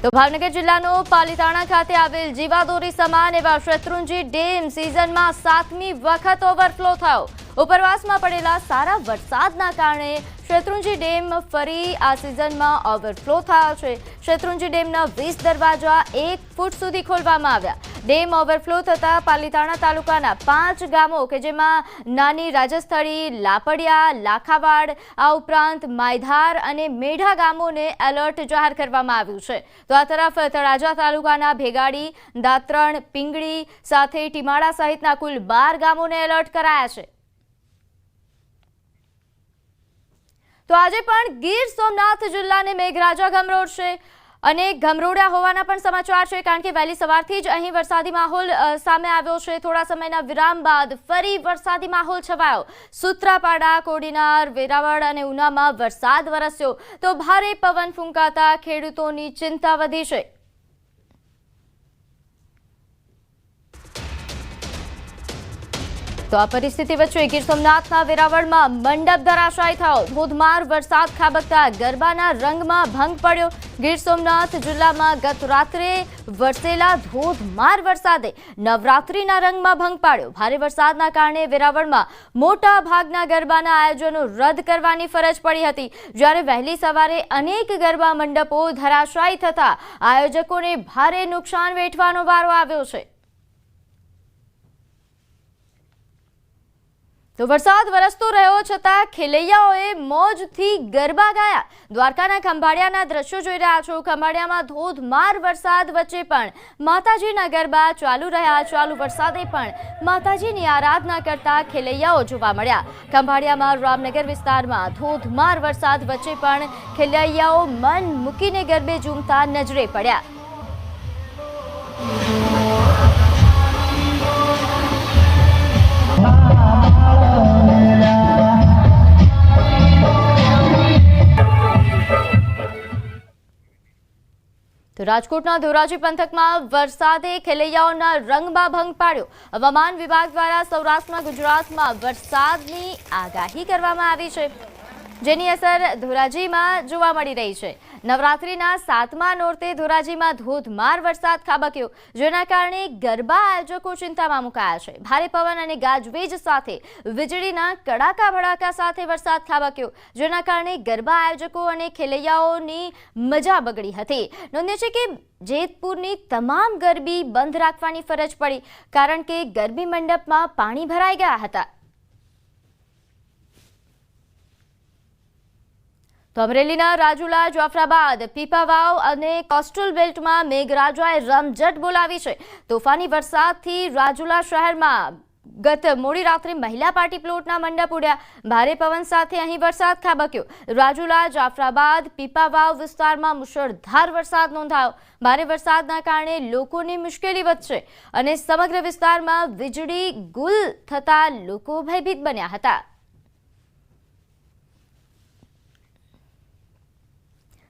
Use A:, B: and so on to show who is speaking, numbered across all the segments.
A: તો ભાવનગર જિલ્લાનો પાલીતાણા ખાતે આવેલ જીવાદોરી સમાન એવા શેત્રુંજી ડેમ સિઝનમાં 7મી વખત ઓવરફ્લો થયો। ઉપરવાસમાં પડેલા સારા વરસાદના કારણે શેત્રુંજી ડેમ ફરી આ સિઝનમાં ઓવરફ્લો થયો છે। શેત્રુંજી ડેમના 20 દરવાજા 1 ફૂટ સુધી ખોલવામાં આવ્યા। ડેમ ઓવરફ્લો થતા પાલીતાણા તાલુકાના 5 ગામો કે જેમાં નાની રાજસ્થળી, લાપડિયા, લાખાવાડ, આ ઉપરાંત માયધાર અને મેઢા ગામોને એલર્ટ જાહેર કરવામાં આવ્યું છે। તો આ તરફ તળાજા તાલુકાના ભેગાડી, દાત્રણ, પિંગળી સાથે ટીમાડા સહિતના કુલ 12 ગામોને એલર્ટ કરાયા છે। તો આજે પણ ગીર સોમનાથ જિલ્લાને મેઘરાજા ગમરોડશે અને ગમરોડ્યા હોવાના પણ સમાચાર છે, કારણ કે વહેલી સવારથી જ અહીં વરસાદી માહોલ સામે આવ્યો છે। થોડા સમયના વિરામ બાદ ફરી વરસાદી માહોલ છવાયો। સૂત્રાપાડા, કોડીનાર, વેરાવળ અને ઉનામાં વરસાદ વરસ્યો તો ભારે પવન ફૂંકાતા ખેડૂતોની ચિંતા વધી છે। તો આ પરિસ્થિતિ વચ્ચે ગીર સોમનાથના વેરાવળમાં મંડપ ધરાશાયી થયો। ધોધમાર વરસાદ ખાબકતા ગરબાના રંગમાં ભંગ પડ્યો। ગીર સોમનાથ જિલ્લામાં ગત રાત્રે વરસેલા ધોધમાર વરસાદે નવરાત્રીના રંગમાં ભંગ પાડ્યો। ભારે વરસાદના કારણે વેરાવળમાં મોટા ભાગના ગરબાના આયોજનો રદ કરવાની ફરજ પડી હતી, જ્યારે વહેલી સવારે અનેક ગરબા મંડપો ધરાશાયી થતા આયોજકોને ભારે નુકસાન વેઠવાનો વારો આવ્યો છે। તો વરસાદ વરસતો રહ્યો છતાં ખેલૈયાઓએ મોજથી ગરબા ગાયા। દ્વારકાના ખંભાળિયાના દ્રશ્યો જોઈ રહ્યા છો। ખંભાળિયામાં ધોધમાર વરસાદ વચ્ચે પણ માતાજીના ગરબા ચાલુ રહ્યા। ચાલુ વરસાદે પણ માતાજીની આરાધના કરતા ખેલૈયાઓ જોવા મળ્યા। ખંભાળિયામાં રામનગર વિસ્તારમાં ધોધમાર વરસાદ વચ્ચે પણ ખેલૈયાઓ મન મૂકીને ગરબે ઝૂમતા નજરે પડ્યા। તો રાજકોટના ધોરાજી પંથકમાં વરસાદે ખેલૈયાઓના રંગમાં ભંગ પાડ્યો। હવામાન વિભાગ દ્વારા સૌરાષ્ટ્રમાં ગુજરાતમાં વરસાદની આગાહી કરવામાં આવી છે, જેની અસર ધોરાજીમાં જોવા મળી રહી છે। નવરાત્રીના 7મા નોરતે ધોરાજીમાં ધોધમાર વરસાદ ખાબક્યો, જેના કારણે ગરબા આયોજકો ચિંતામાં મુકાયા છે। ભારે પવન અને ગાજવીજ સાથે વીજળીના કડાકા ભડાકા સાથે વરસાદ ખાબક્યો, જેના કારણે ગરબા આયોજકો અને ખેલૈયાઓની મજા બગડી હતી। નોંધ્ય છે કે જેતપુરની તમામ ગરબી બંધ રાખવાની ફરજ પડી, કારણ કે ગરબી મંડપમાં પાણી ભરાઈ ગયા હતા। તો અમરેલીના રાજુલા, જાફરાબાદ, પીપાવાવ અને કોસ્ટલ બેલ્ટમાં મેઘરાજાએ રમઝટ બોલાવી છે। તોફાની વરસાદથી રાજુલા શહેરમાં ગત મોડી રાત્રે મહિલા પાર્ટી પ્લોટના મંડપ ઉડ્યા। ભારે પવન સાથે અહીં વરસાદ ખાબક્યો। રાજુલા, જાફરાબાદ, પીપાવાવ વિસ્તારમાં મુશળધાર વરસાદ નોંધાયો। ભારે વરસાદના કારણે લોકોની મુશ્કેલી વધશે અને સમગ્ર વિસ્તારમાં વીજળી ગુલ થતા લોકો ભયભીત બન્યા હતા।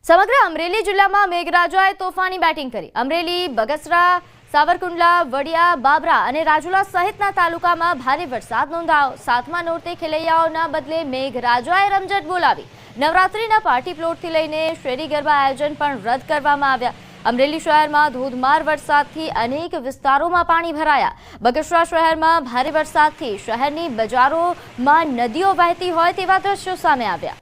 A: સમગ્ર અમરેલી જિલ્લામાં મેઘરાજાએ તોફાની બેટિંગ કરી। અમરેલી, બગસરા, સાવરકુંડલા, વડિયા, બાબરા અને રાજુલા સહિતના તાલુકામાં ભારે વરસાદ નોંધાયો। 7મા નોરતે ખેલૈયાઓના બદલે મેઘરાજાએ રમઝટ બોલાવી। નવરાત્રીના પાર્ટી પ્લોટથી લઈને શેરી ગરબા આયોજન પણ રદ કરવામાં આવ્યા। અમરેલી શહેરમાં ધોધમાર વરસાદથી અનેક વિસ્તારોમાં પાણી ભરાયા। બગસરા શહેરમાં ભારે વરસાદથી શહેરની બજારોમાં નદીઓ વહેતી હોય તેવા દ્રશ્યો સામે આવ્યા।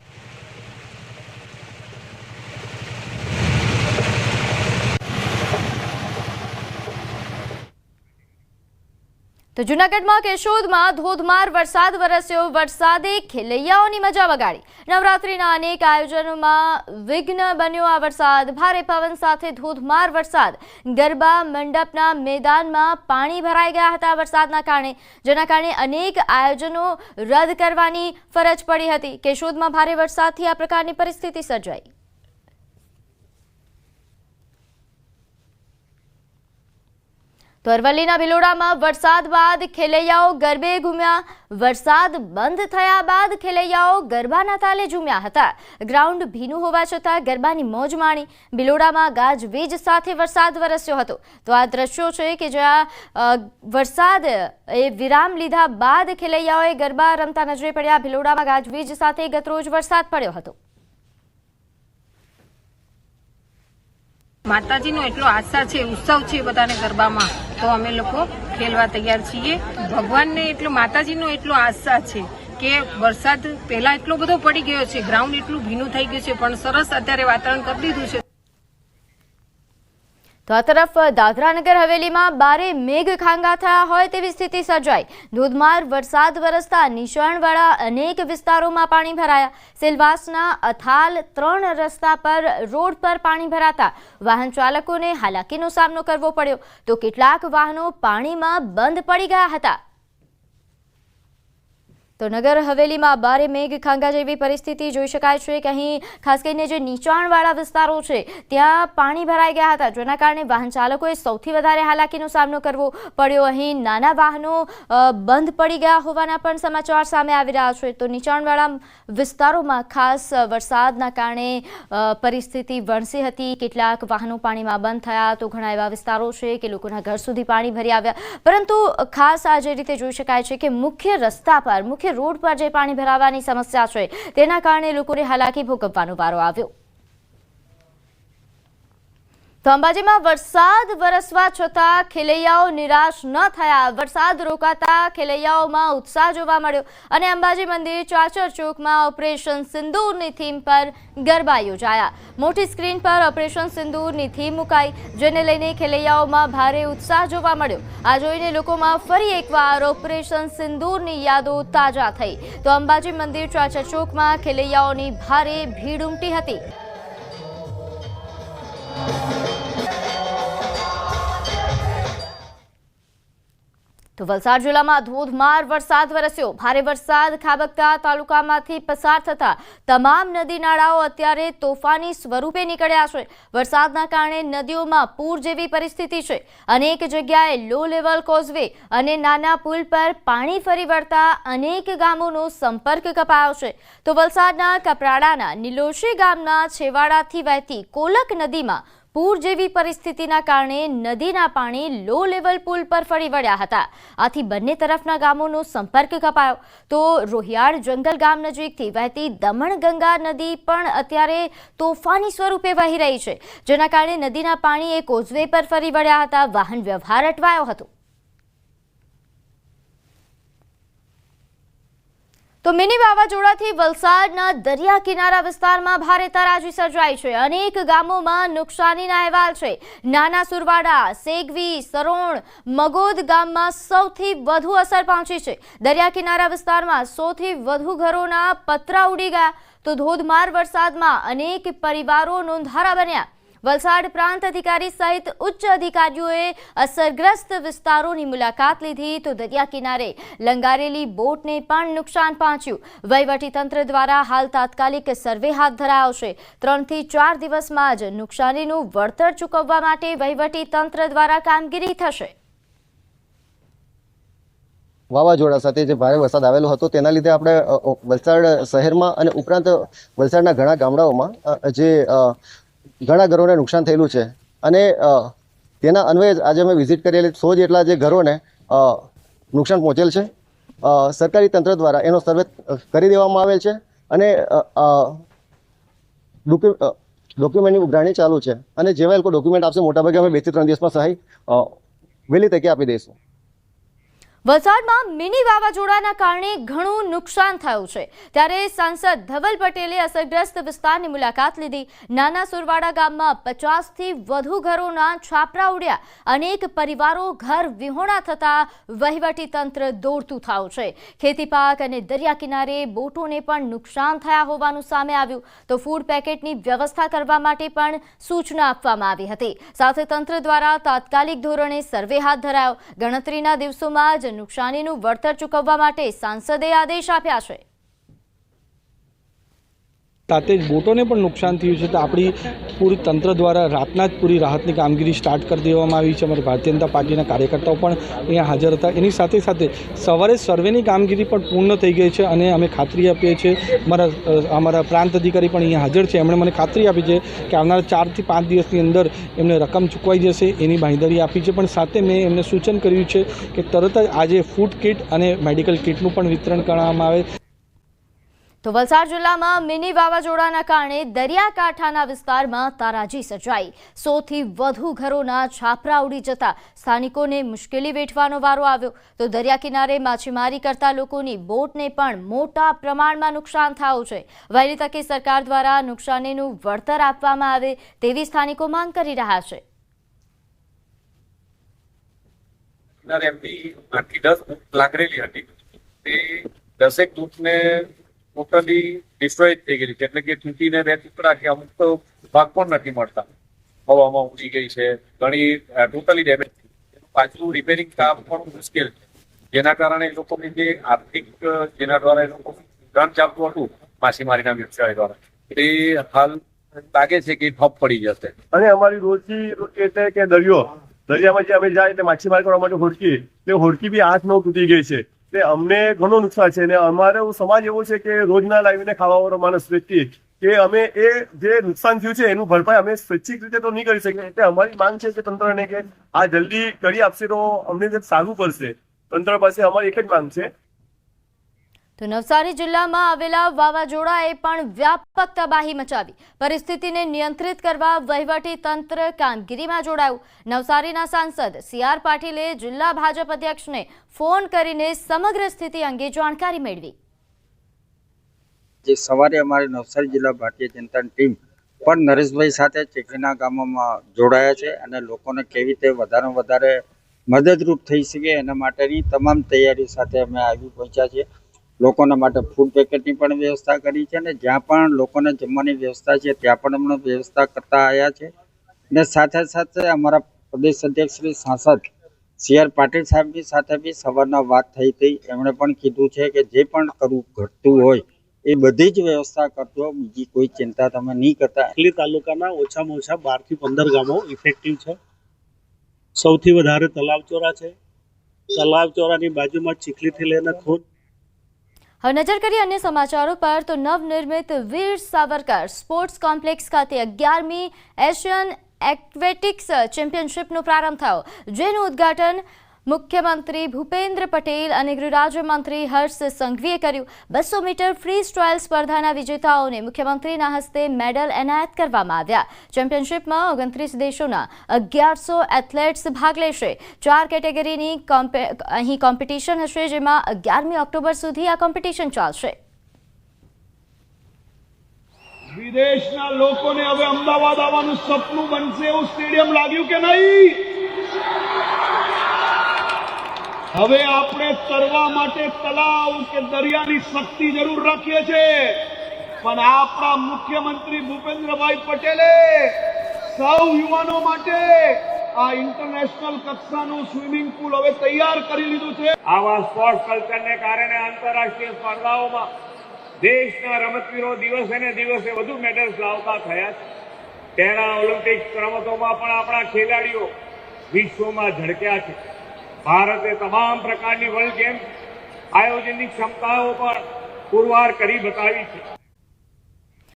A: તો જૂનાગઢમાં કેશોદમાં ધોધમાર વરસાદ વરસ્યો। વરસાદે ખેલૈયાઓની મજા વગાડી। નવરાત્રીના અનેક આયોજનોમાં વિઘ્ન બન્યો આ વરસાદ। ભારે પવન સાથે ધોધમાર વરસાદ, ગરબા મંડપના મેદાનમાં પાણી ભરાઈ ગયા હતા વરસાદના કારણે, જેના કારણે અનેક આયોજનો રદ કરવાની ફરજ પડી હતી। કેશોદમાં ભારે વરસાદથી આ પ્રકારની પરિસ્થિતિ સર્જાઈ। તો અરવલ્લીના ભિલોડામાં વરસાદ બાદ ખેલૈયાઓ ગરબે ઘૂમ્યા। વરસાદ બંધ થયા બાદ ખેલૈયાઓ ગરબાના તાલે ઝૂમ્યા હતા। ગ્રાઉન્ડ ભીનું હોવા છતાં ગરબાની મોજ માણી। ભિલોડામાં ગાજવીજ સાથે વરસાદ વરસ્યો હતો। તો આ દ્રશ્યો છે કે જ્યાં વરસાદ વિરામ લીધા બાદ ખેલૈયાઓએ ગરબા રમતા નજરે પડ્યા। ભિલોડામાં ગાજવીજ સાથે ગતરોજ વરસાદ પડ્યો હતો।
B: માતાજીનો એટલો આશા છે, ઉત્સવ છે બધાને ગરબામાં, તો અમે લોકો ખેલવા તૈયાર છીએ. ભગવાનને એટલો, માતાજીનો એટલો આશા છે કે વરસાદ પહેલા એટલો બધો પડી ગયો છે, ગ્રાઉન્ડ એટલું ભીનું થઈ ગયું છે, પણ સરસ અત્યારે વાતાવરણ કરી દીધું છે.
A: તો આ તરફ દાદરાનગર હવેલીમાં બારે મેઘ ખાંગા થયા હોય તેવી સ્થિતિ સર્જાઈ. ધોધમાર વરસાદ વરસતા નીચાણવાળા અનેક વિસ્તારોમાં પાણી ભરાયા. સેલવાસના અથાલ 3 રસ્તા પર રોડ પર પાણી ભરાતા વાહન ચાલકોને હાલાકીનો સામનો કરવો પડ્યો, તો કેટલાક વાહનો પાણીમાં બંધ પડી ગયા હતા. તો નગર હવેલીમાં બારે મેઘ ખાંગા જેવી પરિસ્થિતિ જોઈ શકાય છે કે અહીં ખાસ કરીને જે નીચાણવાળા વિસ્તારો છે ત્યાં પાણી ભરાઈ ગયા હતા, જેના કારણે વાહન ચાલકોએ સૌથી વધારે હાલાકીનો સામનો કરવો પડ્યો. અહીં નાના વાહનો બંધ પડી ગયા હોવાના પણ સમાચાર સામે આવી રહ્યા છે. તો નીચાણવાળા વિસ્તારોમાં ખાસ વરસાદના કારણે પરિસ્થિતિ વણસી હતી. કેટલાક વાહનો પાણીમાં બંધ થયા, તો ઘણા એવા વિસ્તારો છે કે લોકોના ઘર સુધી પાણી ભરી આવ્યા. પરંતુ ખાસ આ જે રીતે જોઈ શકાય છે કે મુખ્ય રસ્તા પર, મુખ્ય રોડ પર જે પાણી ભરાવાની સમસ્યા છે તેના કારણે લોકોને હાલાકી ભોગવવાનો વારો આવ્યો. તો અંબાજીમાં વરસાદ વરસવા છતાં ખેલૈયાઓ નિરાશ ન થયા. વરસાદ રોકાતા ખેલૈયાઓમાં ઉત્સાહ જોવા મળ્યો અને અંબાજી મંદિર ચાચર ચોકમાં ઓપરેશન સિંદૂરની થીમ પર ગરબા યોજાયા. મોટી સ્ક્રીન પર ઓપરેશન સિંદૂરની થીમ મુકાઈ, જેને લઈને ખેલૈયાઓમાં ભારે ઉત્સાહ જોવા મળ્યો. આ જોઈને લોકોમાં ફરી એકવાર ઓપરેશન સિંદૂરની યાદો તાજા થઈ. તો અંબાજી મંદિર ચાચર ચોકમાં ખેલૈયાઓની ભારે ભીડ ઉમટી હતી. તો વલસાડ જિલ્લામાં ધોધમાર વરસાદ વરસ્યો. ભારે વરસાદ ખાબકતા તાલુકામાંથી પસાર થતા તમામ નદી નાળાઓ અત્યારે તોફાની સ્વરૂપે નીકળ્યા છે. વરસાદના કારણે નદીઓમાં પૂર જેવી પરિસ્થિતિ છે. અનેક જગ્યાએ લો લેવલ કોઝવે અને નાના પુલ પર પાણી ફરી વળતા અનેક ગામોનો સંપર્ક કપાયો છે. તો વલસાડના કપરાડાના નિલોશી ગામના છેવાડાથી વહેતી કોલક નદીમાં પૂર જેવી પરિસ્થિતિના કારણે નદીના પાણી લો લેવલ પુલ પર ફરી વળ્યા હતા. આથી બંને તરફના ગામોનો સંપર્ક કપાયો. તો રોહિયાળ જંગલ ગામ નજીકથી વહેતી દમણગંગા નદી પણ અત્યારે તોફાની સ્વરૂપે વહી રહી છે, જેના કારણે નદીના પાણી એ કોઝવે પર ફરી વળ્યા હતા. વાહન વ્યવહાર અટવાયો હતો. તો મિની વાવાઝોડાથી વલસાડના દરિયા કિનારા વિસ્તારમાં ભારે તારાજી સર્જાઈ છે. અનેક ગામોમાં નુકસાનીના અહેવાલ છે. નાના સુરવાડા, સેગવી, સરોણ, મગોદ ગામમાં સૌથી વધુ અસર પહોંચી છે. દરિયા કિનારા વિસ્તારમાં 100થી વધુ ઘરોના પતરા ઉડી ગયા. તો ધોધમાર વરસાદમાં અનેક પરિવારો નોંધારા બન્યા. વલસાડ પ્રાંત અધિકારી સહિત ઉચ્ચ અધિકારીઓએ અસરગ્રસ્ત વિસ્તારોની મુલાકાત લીધી. તો દરિયા કિનારે લંગારેલી બોટને પણ નુકસાન પહોંચ્યું. વહીવટીતંત્ર દ્વારા હાલ તાત્કાલિક સર્વે હાથ ધરાયો છે. 3 થી 4 દિવસમાં જ નુકસાનીનું વળતર ચૂકવવા માટે વહીવટીતંત્ર દ્વારા કામગીરી થશે.
C: વાવાઝોડા સાથે જે ભારે વરસાદ આવેલો હતો તેના લીધે આપણે વલસાડ શહેરમાં અને ઉપરાંત વલસાડના ઘણા ગામડાઓમાં જે ઘણા ઘરોને નુકસાન થયેલું છે અને તેના અન્વયે આજે અમે વિઝિટ કરેલી 100 જેટલા જે ઘરોને નુકસાન પહોંચેલ છે. સરકારી તંત્ર દ્વારા એનો સર્વે કરી દેવામાં આવેલ છે અને ડોક્યુમેન્ટની ઉઘરાણી ચાલુ છે અને જેવા લોકો ડોક્યુમેન્ટ આપશે મોટાભાગે અમે 2 થી 3 દિવસમાં સહાય વહેલી તકે આપી દઈશું.
A: વલસાડમાં મિની વાવાઝોડાના કારણે ઘણું નુકસાન થયું છે. ત્યારે સાંસદ ધવલ પટેલે અસરગ્રસ્ત વિસ્તારની મુલાકાત લીધી. નાના સુરવાડા ગામમાં 50થી વધુ ઘરોના છાપરા ઉડ્યા. અનેક પરિવારો ઘર વિહોણા થતા વહીવટીતંત્ર દોડતું થયું છે. ખેતી પાક અને દરિયા કિનારે બોટોને પણ નુકસાન થયા હોવાનું સામે આવ્યું. તો ફૂડ પેકેટની વ્યવસ્થા કરવા માટે પણ સૂચના આપવામાં આવી હતી. સાથે તંત્ર દ્વારા તાત્કાલિક ધોરણે સર્વે હાથ ધરાયો. ગણતરીના દિવસોમાં જ નુકસાનીનું વળતર ચૂકવવા માટે સાંસદે આદેશ આપ્યા છે.
D: સાથે જ બોટોને પણ નુકસાન થયું છે. તો આપણી પૂરી તંત્ર દ્વારા રાતના જ પૂરી રાહતની કામગીરી સ્ટાર્ટ કરી દેવામાં આવી છે. અમારી ભારતીય જનતા પાર્ટીના કાર્યકર્તાઓ પણ અહીંયા હાજર હતા. એની સાથે સાથે સવારે સર્વેની કામગીરી પણ પૂર્ણ થઈ ગઈ છે અને અમે ખાતરી આપીએ છીએ. અમારા પ્રાંત અધિકારી પણ અહીંયા હાજર છે. એમણે મને ખાતરી આપી છે કે આવનારા 4 થી 5 દિવસની અંદર એમને રકમ ચૂકવાઈ જશે, એની બાંહેધરી આપી છે. પણ સાથે મેં એમને સૂચન કર્યું છે કે તરત જ આજે ફૂડ કિટ અને મેડિકલ કિટનું પણ વિતરણ કરવામાં આવે.
A: તો વલસાડ જિલ્લામાં મિની વાવાઝોડાના કારણે દરિયાકાંઠાના વિસ્તારમાં તારાજી સર્જાઈ. 100થી વધુ ઘરોના છાપરા ઉડી જતા સ્થાનિકોને મુશ્કેલી વેઠવાનો વારો આવ્યો. તો દરિયા કિનારે માછીમારી કરતા લોકોની બોટને પણ મોટા પ્રમાણમાં નુકસાન થયું છે. વહેલી તકે સરકાર દ્વારા નુકસાનીનું વળતર આપવામાં આવે તેવી સ્થાનિકો માંગ કરી રહ્યા છે.
E: એમની 8 થી 10 લાગરેલી હતી. તે 10 દૂધને ટોટલી ડિસ્ટ્રોય થઈ ગયેલી છે, એટલે કે તૂટીને 2 ટુકડા કે અમુક તો ભાગ પણ નથી મળતા. હવામાં ઉડી ગઈ છે, ઘણી ટોટલી ડેમેજ. પાછું રિપેરિંગ કામ પણ મુશ્કેલ છે, જેના કારણે એ લોકોની જે આર્થિક જેના દ્વારા એ લોકો ધન ચાલતું હતું માછીમારીના વ્યવસાય દ્વારા, તે હાલ લાગે છે કે ઠપ પડી જશે.
F: અને અમારી રોજી એટલે કે દરિયામાં જે અમે જાય એટલે માછીમારી કરવા માટે હોડકી, તે હોડકી બી 8-9 તૂટી ગઈ છે. તે અમને ઘણું નુકસાન છે. અને અમારો સમાજ એવો છે કે રોજના લાવીને ખાવાવાળો માણસ વ્યક્તિ, કે અમે એ જે નુકસાન થયું છે એનું ભરપાઈ અમે સ્વૈચ્છિક રીતે તો નહીં કરી શકીએ. એટલે અમારી માંગ છે કે તંત્રને કે આ જલ્દી કરી આપશે તો અમને સારું પડશે. તંત્ર પાસે અમારી એક જ માંગ છે.
A: તો નવસારી જિલ્લામાં આવેલા વાવાઝોડાએ પણ વ્યાપક તબાહી મચાવી. પરિસ્થિતિને નિયંત્રિત કરવા વહીવટી તંત્ર કામગીરીમાં જોડાયું. નવસારીના સાંસદ CR પાટીલે જિલ્લા ભાજપ અધ્યક્ષને ફોન કરીને સમગ્ર સ્થિતિ અંગે જાણકારી મેળવી.
G: જે સવારે અમારી નવસારી જિલ્લા ભારતીય જનતા ટીમ પણ નરેશભાઈ સાથે ચીખલીના ગામોમાં જોડાયા છે અને લોકોને કેવી રીતે વધારે મદદરૂપ થઈ શકે એના માટેની તમામ તૈયારીઓ સાથે અમે આવી પહોંચ્યા છીએ. લોકોના માટે ફૂડ પેકેટની પણ વ્યવસ્થા કરી છે અને જ્યાં પણ લોકોને જમવાની વ્યવસ્થા છે ત્યાં પણ અમને વ્યવસ્થા કરતા આવ્યા છે. અને સાથે સાથે અમારા પ્રદેશ અધ્યક્ષ શ્રી સાંસદ CR પાટીલ સાહેબની સાથે બી સવારના વાત થઈ હતી. એમણે પણ કીધું છે કે જે પણ કરવું ઘટતું હોય એ બધી જ વ્યવસ્થા કરજો, બીજી કોઈ ચિંતા તમે નહીં કરતા.
H: ચીખલી તાલુકાના ઓછામાં ઓછા 12 થી 15 ગામો ઇફેક્ટિવ છે. સૌથી વધારે તલાવચોરા છે. તલાવચોરાની બાજુમાં ચીખલીથી લઈને ખોદ.
A: હવે નજર કરીએ અન્ય સમાચારો પર. તો નવનિર્મિત વીર સાવરકર સ્પોર્ટ્સ કોમ્પ્લેક્સ ખાતે 11મી એશિયન એક્વેટિક્સ ચેમ્પિયનશિપનો પ્રારંભ થયો, જેનું ઉદ્ઘાટન મુખ્યમંત્રી ભૂપેન્દ્ર પટેલ અને ગૃહ રાજ્યમંત્રી હર્ષ સંઘવીએ કર્યું. 200 મીટર ફ્રી સ્ટાઇલ સ્પર્ધાના વિજેતાઓને મુખ્યમંત્રીના હસ્તે મેડલ એનાયત કરવામાં આવ્યા. ચેમ્પિયનશિપમાં 29 દેશોના 1100 એથ્લેટ્સ ભાગ લેશે. 4 કેટેગરીની અહીં કોમ્પિટિશન હશે, જેમાં 11મી ઓક્ટોબર સુધી આ કોમ્પિટિશન ચાલશે.
I: વિદેશના લોકોને હવે અમદાવાદ આવવાનું સપનું બનશે એવું સ્ટેડિયમ લાગ્યું કે નહીં? હવે આપણે તરવા માટે તલાવ કે દરિયાની શક્તિ જરૂર રાખીએ છીએ, પણ આપણા મુખ્યમંત્રી ભૂપેન્દ્રભાઈ પટેલે સૌ યુવાનો માટે આ ઇન્ટરનેશનલ કક્ષાનું સ્વિમિંગ પુલ હવે તૈયાર કરી લીધું છે.
J: આવા સ્પોર્ટ્સ કલ્ચરને કારણે આંતરરાષ્ટ્રીય સ્પર્ધાઓમાં દેશના રમતવીરો દિવસે ને દિવસે વધુ મેડલ્સ લાવતા થયા છે. પેરા ઓલિમ્પિક્સ રમતોમાં પણ આપણા ખેલાડીઓ વિશ્વમાં ઝળક્યા છે. ભારતે તમામ પ્રકારની વર્લ્ડ ગેમ્સ આયોજનની ક્ષમતાઓ પર પુરવાર કરી બતાવી છે.